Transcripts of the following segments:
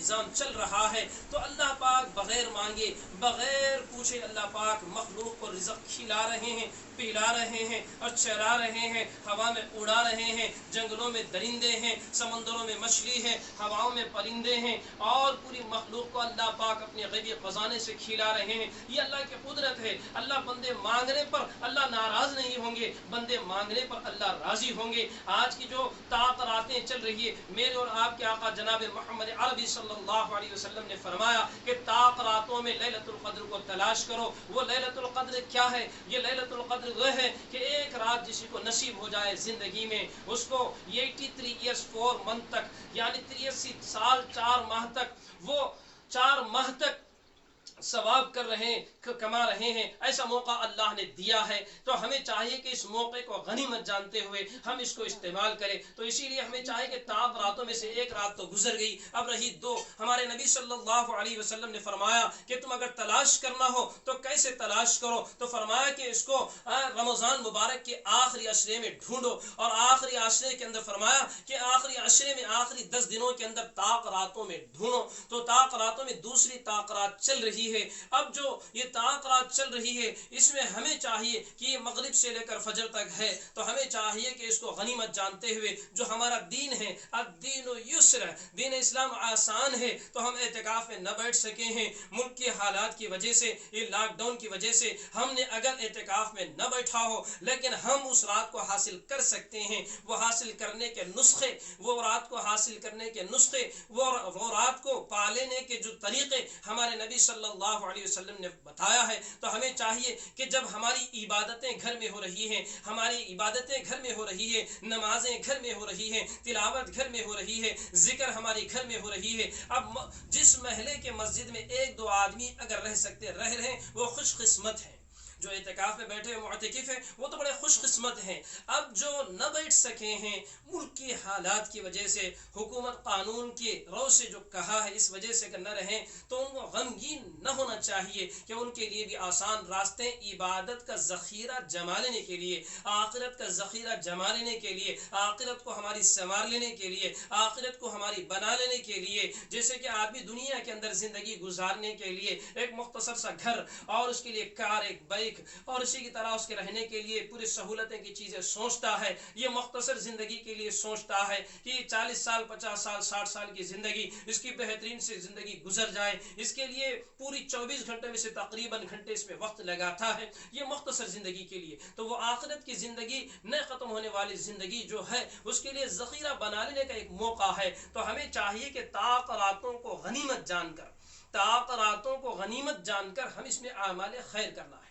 نظام چل رہا ہے تو اللہ پاک بغیر مانگے بغیر پوچھے اللہ پاک مخلوق کو رزق کھلا رہے ہیں، پلا رہے ہیں اور چرا رہے ہیں، ہوا میں اڑا رہے ہیں، جنگلوں میں درندے ہیں، سمندروں میں مچھلی ہے، ہواؤں میں پرندے ہیں، اور پوری مخلوق کو اللہ پاک اپنے غیبی خزانے سے کھلا رہے ہیں۔ یہ اللہ کی قدرت ہے۔ اللہ بندے مانگنے پر اللہ ناراض نہیں ہوں گے، بندے مانگنے پر اللہ راضی ہوں گے۔ آج کی جو تعاقراتیں چل رہی ہے، میرے اور آپ کے آقا جناب محمد عربی صلی اللہ علیہ وسلم نے فرمایا کہ تعاقراتوں میں لیلۃ القدر کو تلاش کرو۔ وہ لیلۃ القدر کیا ہے؟ یہ لیلۃ القدر وہ ہے کہ ایک رات جسی کو نصیب ہو جائے زندگی میں، اس کو 83 ایئرس 4 منتھ تک، یعنی 83 سال 4 ماہ تک، وہ 4 ماہ تک ثواب کر رہے ہیں، کما رہے ہیں، ایسا موقع اللہ نے دیا ہے۔ تو ہمیں چاہیے کہ اس موقع کو غنیمت جانتے ہوئے ہم اس کو استعمال کریں۔ تو اسی لیے ہمیں چاہیے کہ تاب راتوں میں سے ایک رات تو گزر گئی، اب رہی 2۔ ہمارے نبی صلی اللہ علیہ وسلم نے فرمایا کہ تم اگر تلاش کرنا ہو تو کیسے تلاش کرو؟ تو فرمایا کہ اس کو رمضان مبارک کے آخری عشرے میں ڈھونڈو، اور آخری عشرے کے اندر فرمایا کہ آخری عشرے میں آخری 10 دنوں کے اندر طاق راتوں میں ڈھونڈو۔ تو طاق راتوں میں دوسری طاق رات چل رہی ہے۔ اب جو یہ طاق رات چل رہی ہے اس میں ہمیں چاہیے کہ یہ مغرب سے لے کر فجر تک ہے، تو ہمیں چاہیے کہ اس کو غنیمت جانتے ہوئے جو ہمارا دین ہے، الدین یسر، دین اسلام آسان ہے، تو ہم اعتکاف میں نہ بیٹھ سکے ہیں ملک کے حالات کی وجہ سے، یہ لاک ڈاؤن کی وجہ سے ہم نے اگر اعتکاف میں نہ بیٹھا ہو، لیکن ہم اس رات کو حاصل کر سکتے ہیں۔ وہ حاصل کرنے کے نسخے، وہ رات کو حاصل کرنے کے نسخے، وہ رات کو پا لینے کے جو طریقے ہمارے نبی صلی اللہ علیہ وسلم نے بتایا ہے، تو ہمیں چاہیے کہ جب ہماری عبادتیں گھر میں ہو رہی ہیں، ہماری عبادتیں گھر میں ہو رہی ہے، نمازیں گھر میں ہو رہی ہیں، تلاوت گھر میں ہو رہی ہے، ذکر ہماری گھر میں ہو رہی ہے، اب جس محلے کے مسجد میں 1-2 آدمی اگر رہ سکتے رہ رہے ہیں وہ خوش قسمت ہیں۔ جو اعتکاف میں بیٹھے ہوئے معتکف ہیں وہ تو بڑے خوش قسمت ہیں۔ اب جو نہ بیٹھ سکے ہیں ملک کی حالات کی وجہ سے، حکومت قانون کے رو سے جو کہا ہے اس وجہ سے کہ نہ رہیں، تو ان کو غمگین نہ ہونا چاہیے کہ ان کے لیے بھی آسان راستے، عبادت کا ذخیرہ جما لینے کے لیے، آخرت کا ذخیرہ جما لینے کے لیے، آخرت کو ہماری سنوار لینے کے لیے، آخرت کو ہماری بنا لینے کے لیے، جیسے کہ آدمی دنیا کے اندر زندگی گزارنے کے لیے ایک مختصر سا گھر اور اس کے لیے کار، ایک بائک، اور اسی کی طرح اس کے رہنے کے لیے پوری سہولتیں کی چیزیں سوچتا ہے، یہ مختصر زندگی کے لیے سوچتا ہے کہ 40 سال 50 سال 60 سال کی زندگی اس کی بہترین سے زندگی گزر جائے، اس کے لیے پوری 24 گھنٹے میں سے تقریباً گھنٹے اس میں وقت لگاتا ہے، یہ مختصر زندگی کے لیے۔ تو وہ آخرت کی زندگی، نہ ختم ہونے والی زندگی جو ہے اس کے لیے ذخیرہ بنا لینے کا ایک موقع ہے۔ تو ہمیں چاہیے کہ طاق راتوں کو غنیمت جان کر، طاق راتوں کو غنیمت جان کر ہم اس میں اعمال خیر کرنا ہے،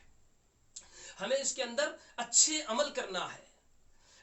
ہمیں اس کے اندر اچھے عمل کرنا ہے،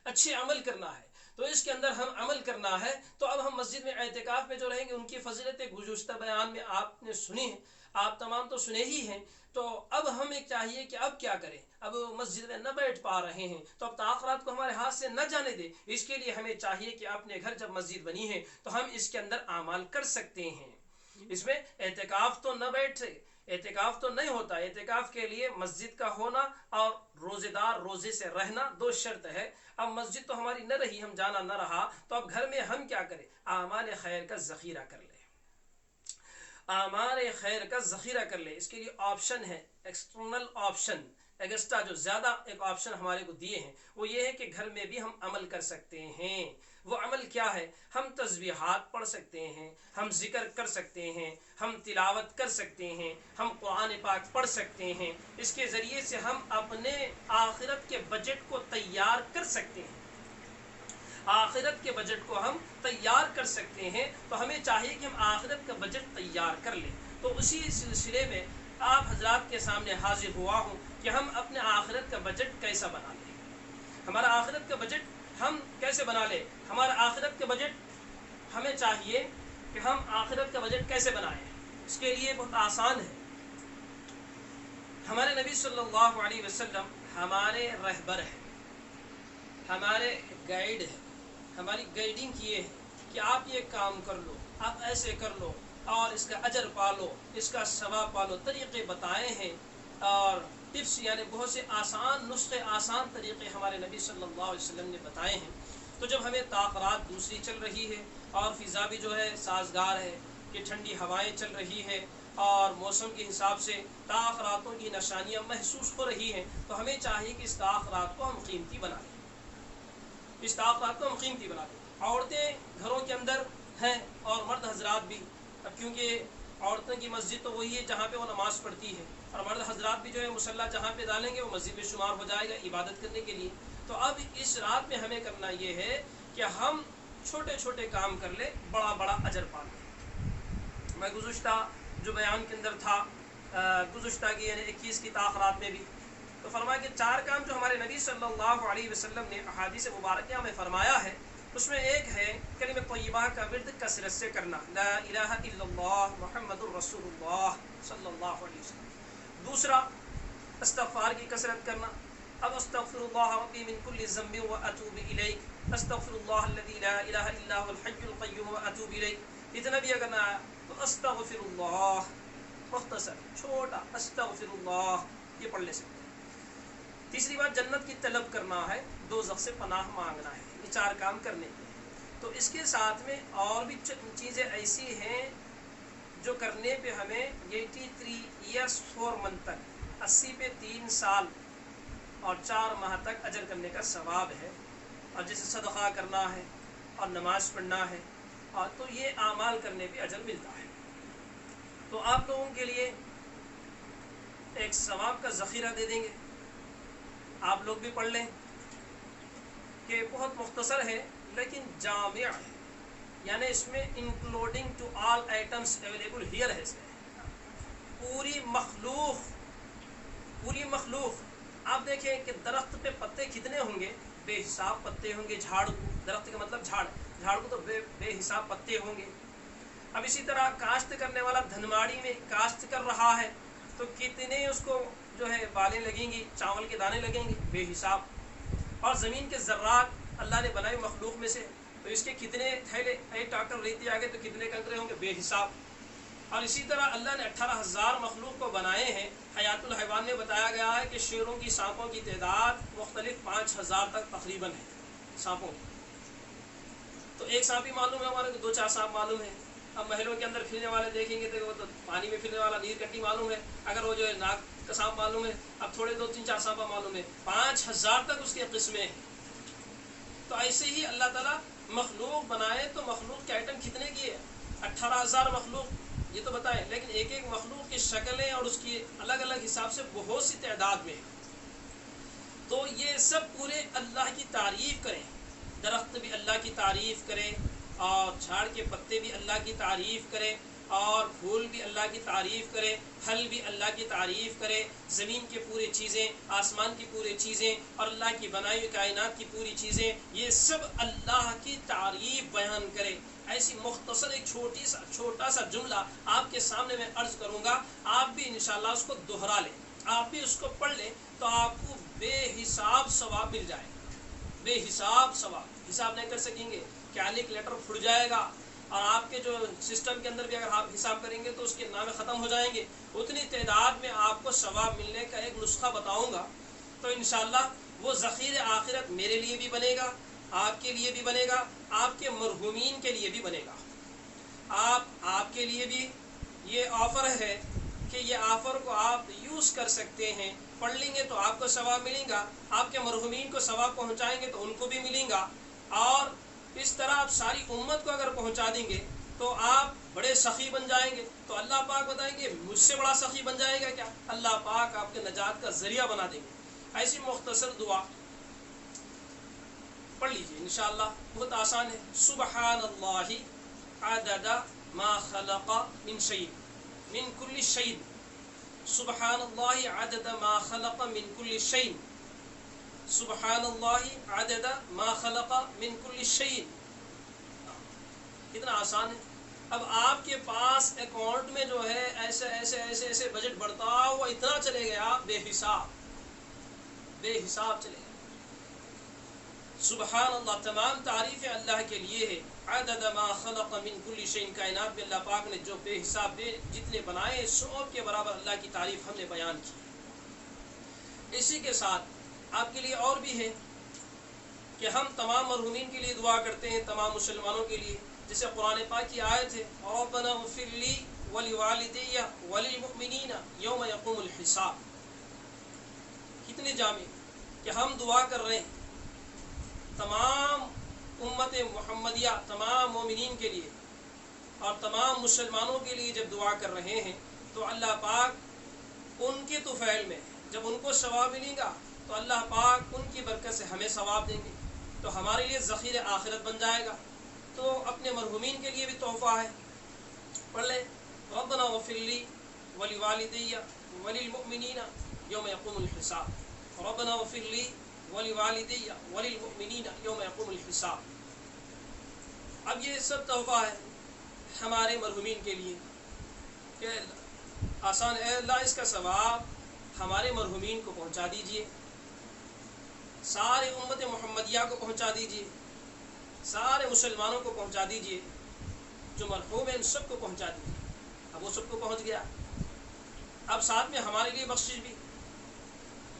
اچھے عمل کرنا ہے۔ تو اس کے اندر ہم عمل کرنا ہے، تو اب ہم مسجد میں اعتکاف میں جو رہیں گے ان کی فضیلتیں گزشتہ بیان میں آپ نے سنی ہیں، آپ تمام تو سنے ہی ہیں۔ تو اب ہمیں چاہیے کہ اب کیا کریں؟ اب مسجد میں نہ بیٹھ پا رہے ہیں تو اب تاخرات کو ہمارے ہاتھ سے نہ جانے دیں۔ اس کے لیے ہمیں چاہیے کہ اپنے گھر جب مسجد بنی ہے تو ہم اس کے اندر اعمال کر سکتے ہیں۔ اس میں اعتکاف تو نہ بیٹھے، اعتکاف تو نہیں ہوتا، اعتکاف کے لیے مسجد کا ہونا اور روزے دار روزے سے رہنا 2 شرط ہے۔ اب مسجد تو ہماری نہ رہی، ہم جانا نہ رہا، تو اب گھر میں ہم کیا کریں؟ اعمال خیر کا ذخیرہ کر لیں، اعمال خیر کا ذخیرہ کر لیں۔ اس کے لیے آپشن ہے، ایکسٹرنل آپشن، ایگسٹرا جو زیادہ ایک آپشن ہمارے کو دیے ہیں وہ یہ ہے کہ گھر میں بھی ہم عمل کر سکتے ہیں۔ وہ عمل کیا ہے؟ ہم تسبیحات پڑھ سکتے ہیں، ہم ذکر کر سکتے ہیں، ہم تلاوت کر سکتے ہیں، ہم قرآن پاک پڑھ سکتے ہیں۔ اس کے ذریعے سے ہم اپنے آخرت کے بجٹ کو تیار کر سکتے ہیں، آخرت کے بجٹ کو ہم تیار کر سکتے ہیں۔ تو ہمیں چاہیے کہ ہم آخرت کا بجٹ تیار کر لیں۔ تو اسی سلسلے میں آپ حضرات کے سامنے حاضر ہوا ہوں کہ ہم اپنے آخرت کا بجٹ کیسا بنا لیں، ہمارا آخرت کا بجٹ ہم کیسے بنا لیں۔ ہمارا آخرت کا بجٹ ہمیں چاہیے کہ ہم آخرت کا بجٹ کیسے بنائیں۔ اس کے لیے بہت آسان ہے۔ ہمارے نبی صلی اللہ علیہ وسلم ہمارے رہبر ہیں، ہمارے گائیڈ ہیں، ہماری گائیڈنگ کیے ہیں کہ آپ یہ کام کر لو، آپ ایسے کر لو اور اس کا اجر پالو، اس کا ثواب پالو، طریقے بتائے ہیں اور ٹپس یعنی بہت سے آسان نسخے، آسان طریقے ہمارے نبی صلی اللہ علیہ وسلم نے بتائے ہیں۔ تو جب ہمیں تاخرات دوسری چل رہی ہے اور فضا بھی جو ہے سازگار ہے کہ ٹھنڈی ہوائیں چل رہی ہیں اور موسم کے حساب سے تاخراتوں کی نشانیاں محسوس ہو رہی ہیں، تو ہمیں چاہیے کہ اس تاخرات کو ہم قیمتی بنا لیں، اس تاخرات کو ہم قیمتی بنا لیں۔ عورتیں گھروں کے اندر ہیں اور مرد حضرات بھی، اب کیونکہ عورتوں کی مسجد تو وہی ہے جہاں پہ وہ نماز پڑھتی ہے، اور مرد حضرات بھی جو ہے مصلی جہاں پہ ڈالیں گے وہ مسجد میں شمار ہو جائے گا عبادت کرنے کے لیے۔ تو اب اس رات میں ہمیں کرنا یہ ہے کہ ہم چھوٹے چھوٹے کام کر لیں، بڑا بڑا اجر پا لیں۔ میں گزشتہ جو بیان کے اندر تھا، گزشتہ کی یعنی 21 کی تاخرات میں بھی تو فرمایا کہ 4 کام جو ہمارے نبی صلی اللہ علیہ وسلم نے احادیث مبارکہ میں فرمایا ہے، اس میں ایک ہے کلمہ طیبہ کا ورد کثرت سے کرنا، لا الہ الا اللہ محمد الرسول اللہ صلی اللہ علیہ وسلم۔ دوسرا استغفار کی کثرت کرنا، اب استغفر اللہ ربی من کل ذنب واتوب الیہ، استغفر اللہ الذی لا الہ الا هو الحی القیوم واتوب الیہ۔ اتنا بھی اگر نہ آیا تو استغفر اللہ، مختصر چھوٹا استغفر اللہ، یہ پڑھ لے سکتے ہیں۔ تیسری بات جنت کی طلب کرنا ہے، دوزخ سے پناہ مانگنا ہے، یہ 4 کام کرنے ہیں۔ تو اس کے ساتھ میں اور بھی چیزیں ایسی ہیں جو کرنے پہ ہمیں 83 ایئرس 4 منتھ تک، 80 پہ 3 سال اور 4 ماہ تک اجر کرنے کا ثواب ہے، اور جیسے صدقہ کرنا ہے اور نماز پڑھنا ہے، اور تو یہ اعمال کرنے پہ اجر ملتا ہے۔ تو آپ لوگوں کے لیے ایک ثواب کا ذخیرہ دے دیں گے، آپ لوگ بھی پڑھ لیں، کہ بہت مختصر ہے لیکن جامع ہے، یعنی اس میں including to all items available here ہے، اس میں پوری مخلوق آپ دیکھیں کہ درخت پہ پتے کتنے ہوں گے، بے حساب پتے ہوں گے، جھاڑ کو، درخت کا مطلب جھاڑ کو تو بے حساب پتے ہوں گے۔ اب اسی طرح کاشت کرنے والا دھنماڑی میں کاشت کر رہا ہے تو کتنے اس کو جو ہے بالیں لگیں گی، چاول کے دانے لگیں گے، بے حساب۔ اور زمین کے ذرات اللہ نے بنائی مخلوق میں سے، تو اس کے کتنے تھیلے ایک ٹاکر ریتی آگے تو کتنے کنکرے ہوں گے، بے حساب۔ اور اسی طرح اللہ نے 18,000 مخلوق کو بنائے ہیں۔ حیات الحیوان میں بتایا گیا ہے کہ شیروں کی، سانپوں کی تعداد مختلف 5,000 تک تقریباً ہے سانپوں کی۔ تو ایک سانپ ہی معلوم ہے ہمارے کو، 2-4 سانپ معلوم ہے۔ اب محلوں کے اندر پھرنے والے دیکھیں گے تو وہ تو پانی میں پھرنے والا نیل کنٹی معلوم ہے، اگر وہ جو ہے ناگ کا سانپ معلوم ہے، اب تھوڑے 2-3-4 سانپا معلوم ہے، 5,000 تک اس کی قسمیں ہیں۔ تو ایسے ہی اللہ تعالیٰ مخلوق بنائے تو مخلوق کے آئٹم کتنے کی ہے، 18,000 مخلوق یہ تو بتائیں، لیکن ایک ایک مخلوق کی شکلیں اور اس کی الگ الگ حساب سے بہت سی تعداد میں ہے۔ تو یہ سب پورے اللہ کی تعریف کریں، درخت بھی اللہ کی تعریف کریں، اور جھاڑ کے پتے بھی اللہ کی تعریف کریں، اور پھول بھی اللہ کی تعریف کریں، پھل بھی اللہ کی تعریف کریں، زمین کی پوری چیزیں، آسمان کی پوری چیزیں، اور اللہ کی بنائی ہوئی کائنات کی پوری چیزیں، یہ سب اللہ کی تعریف بیان کریں۔ ایسی مختصر ایک چھوٹا سا جملہ آپ کے سامنے میں عرض کروں گا، آپ بھی انشاءاللہ اس کو دہرا لیں، آپ بھی اس کو پڑھ لیں تو آپ کو بے حساب ثواب مل جائے گا، بے حساب ثواب، حساب نہیں کر سکیں گے، کیلکولیٹر پھٹ جائے گا، اور آپ کے جو سسٹم کے اندر بھی اگر آپ حساب کریں گے تو اس کے نام ختم ہو جائیں گے۔ اتنی تعداد میں آپ کو ثواب ملنے کا ایک نسخہ بتاؤں گا، تو انشاءاللہ وہ ذخیر آخرت میرے لیے بھی بنے گا، آپ کے لیے بھی بنے گا، آپ کے مرحومین کے لیے بھی بنے گا۔ آپ کے لیے بھی یہ آفر ہے کہ یہ آفر کو آپ یوز کر سکتے ہیں، پڑھ لیں گے تو آپ کو ثواب ملے گا، آپ کے مرحومین کو ثواب پہنچائیں گے تو ان کو بھی ملے گا، اور اس طرح آپ ساری امت کو اگر پہنچا دیں گے تو آپ بڑے سخی بن جائیں گے۔ تو اللہ پاک بتائیں گے مجھ سے بڑا سخی بن جائے گا کیا، اللہ پاک آپ کے نجات کا ذریعہ بنا دیں گے۔ ایسی مختصر دعا پڑھ لیجئے انشاءاللہ، بہت آسان ہے۔ سبحان اللہ عدد ما خلق من شیء من کل شیء، سبحان اللہ عدد ما خلق من کل شیء، سبحان اللہ عدد ما خلق من کل شیء۔ کتنا آسان ہے۔ اب آپ کے پاس اکاؤنٹ میں جو ہے ایسے ایسے ایسے ایسے بجٹ بڑھتا ہوا اتنا چلے گیا، بے حساب چلے گیا۔ سبحان اللہ، تمام تعریفیں اللہ کے لیے ہے۔ عدد ما خلق من کل شیء، کائنات میں اللہ پاک نے جو بے حساب جتنے بنائے سب کے برابر اللہ کی تعریف ہم نے بیان کی۔ اسی کے ساتھ آپ کے لیے اور بھی ہے کہ ہم تمام مرحومین کے لیے دعا کرتے ہیں، تمام مسلمانوں کے لیے، جیسے قرآن پاک کی آیت ہے ربنا اغفر لی ولوالدی وللمؤمنین یوم یقوم الحساب. کتنے جامع کہ ہم دعا کر رہے ہیں تمام امت محمدیہ، تمام مومنین کے لیے اور تمام مسلمانوں کے لیے. جب دعا کر رہے ہیں تو اللہ پاک ان کے طفیل میں جب ان کو ثواب ملے گا تو اللہ پاک ان کی برکت سے ہمیں ثواب دیں گے، تو ہمارے لیے ذخیر آخرت بن جائے گا. تو اپنے مرحومین کے لیے بھی تحفہ ہے. پڑھ لیں ربنا اغفر لی ولوالدی وللمؤمنین یوم یقوم الحساب. ربنا اغفر لی ولوالدی وللمؤمنین یوم یقوم الحساب. اب یہ سب تحفہ ہے ہمارے مرحومین کے لیے کہ آسان ہے. اللہ اس کا ثواب ہمارے مرحومین کو پہنچا دیجئے، سارے امت محمدیہ کو پہنچا دیجئے، سارے مسلمانوں کو پہنچا دیجئے. جو مرحوم ہیں ان سب کو پہنچا دیجئے. اب وہ سب کو پہنچ گیا، اب ساتھ میں ہمارے لیے بخشش بھی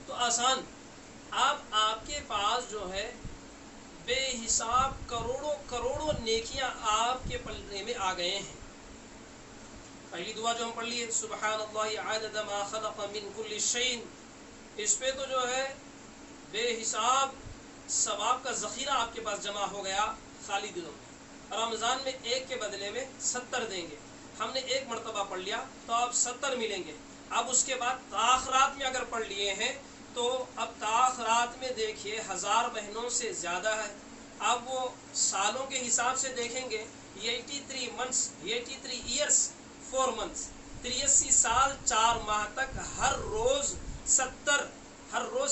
تو آسان. اب آپ کے پاس جو ہے بے حساب کروڑوں کروڑوں نیکیاں آپ کے پلڑے میں آ گئے ہیں. پہلی دعا جو ہم پڑھ لیے سبحان اللہ عدد ما خلق من کل شیء، اس پہ تو جو ہے بے حساب ثواب کا ذخیرہ آپ کے پاس جمع ہو گیا خالی دنوں میں. رمضان میں ایک کے بدلے میں 70 دیں گے. ہم نے ایک مرتبہ پڑھ لیا تو اب 70 ملیں گے. اب اس کے بعد تاخرات میں اگر پڑھ لیے ہیں تو اب تاخرات میں دیکھیے 1000 مہینوں سے زیادہ ہے. اب وہ سالوں کے حساب سے دیکھیں گے 83 months 83 years 4 months 83 سال 4 ماہ تک ہر روز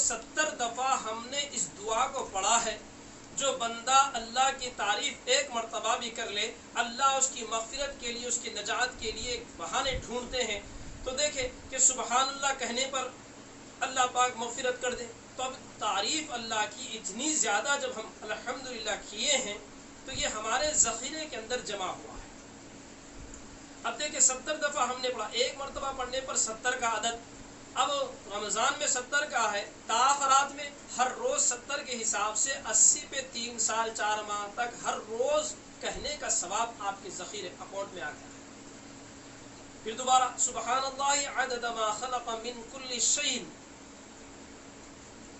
70 دفعہ ہم نے اس دعا کو پڑھا ہے. جو بندہ اللہ کی تعریف ایک مرتبہ بھی کر لے، اللہ اس کی مغفرت کے لیے، اس کی نجات کے لیے بہانے ڈھونڈتے ہیں. تو دیکھیں کہ سبحان اللہ کہنے پر اللہ پاک مغفرت کر دے. تو اب تعریف اللہ کی اتنی زیادہ جب ہم الحمدللہ کیے ہیں تو یہ ہمارے ذخیرے کے اندر جمع ہوا ہے. اب دیکھیں 70 دفعہ ہم نے پڑھا، ایک مرتبہ پڑھنے پر 70 کا عدد. اب رمضان میں 70 کا ہے، تاخرات میں ہر روز 70 کے حساب سے 80 پہ 3 سال 4 ماہ تک ہر روز کہنے کا ثواب آپ کے ذخیرے اکاؤنٹ میں آ گیا. پھر دوبارہ سبحان اللہ عدد ما خلق من کل شیء.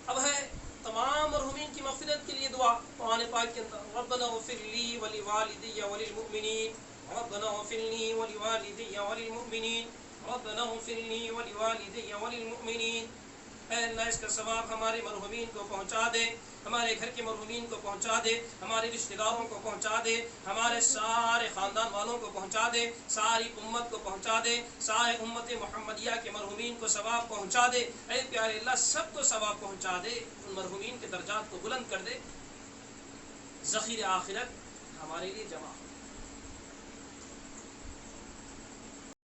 اب ہے تمام مرحومین کی مغفرت کے لیے دعا قرآن پاک کے اندر ربنا اغفر لی ولوالدی وللمؤمنین ربنا اغفر لی ولوالدی وللمؤمنین ربنا اغفر لی ولوالدی وللمؤمنین. اے اللہ اس کا ثواب ہمارے مرحومین کو پہنچا دے، ہمارے گھر کے مرحومین کو پہنچا دے، ہمارے رشتہ داروں کو پہنچا دے، ہمارے سارے خاندان والوں کو پہنچا دے، ساری امت کو پہنچا دے، سارے امت محمدیہ کے مرحومین کو ثواب پہنچا دے. اے پیارے اللہ سب کو ثواب پہنچا دے، ان مرحومین کے درجات کو بلند کر دے. ذخیر آخرت ہمارے لیے جمع